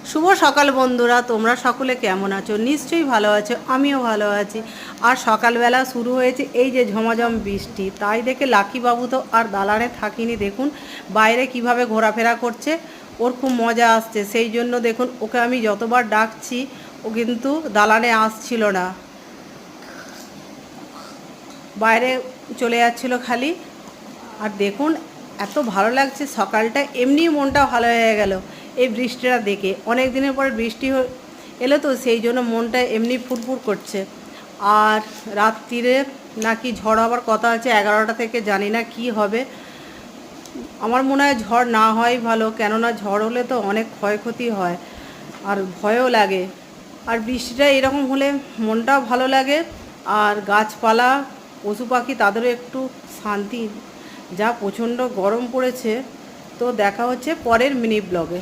শুভ সকাল বন্ধুরা, তোমরা সকলে কেমন আছো? নিশ্চয়ই ভালো আছো, আমিও ভালো আছি। আর সকালবেলা শুরু হয়েছে এই যে ঝমাঝম বৃষ্টি, তাই দেখে লাকি বাবু তো আর দালানে থাকিনি। দেখুন বাইরে কিভাবে ঘোরাফেরা করছে, ওর খুব মজা আসছে। সেই জন্য দেখুন ওকে আমি যতবার ডাকছি ও কিন্তু দালানে আসছিল না, বাইরে চলে যাচ্ছিল খালি। আর দেখুন এত ভালো লাগছে সকালটা, এমনি মনটা ভালো হয়ে গেল এই বৃষ্টিটা দেখে। অনেক দিনের পরে বৃষ্টি এলো তো, সেই জন্য মনটা এমনি ফুরফুর করছে। আর রাত্রিরে নাকি ঝড় হওয়ার কথা আছে 11টা থেকে, জানি না কি হবে। আমার মনে হয় ঝড় না হয় ভালো, কেননা ঝড় হলে তো অনেক ক্ষয়ক্ষতি হয় আর ভয়ও লাগে। আর বৃষ্টিটা এরকম হলে মনটাও ভালো লাগে, আর গাছপালা পশু পাখি তাদেরও একটু শান্তি। যা প্রচণ্ড গরম পড়েছে। তো দেখা হচ্ছে পরের মিনি ব্লগে।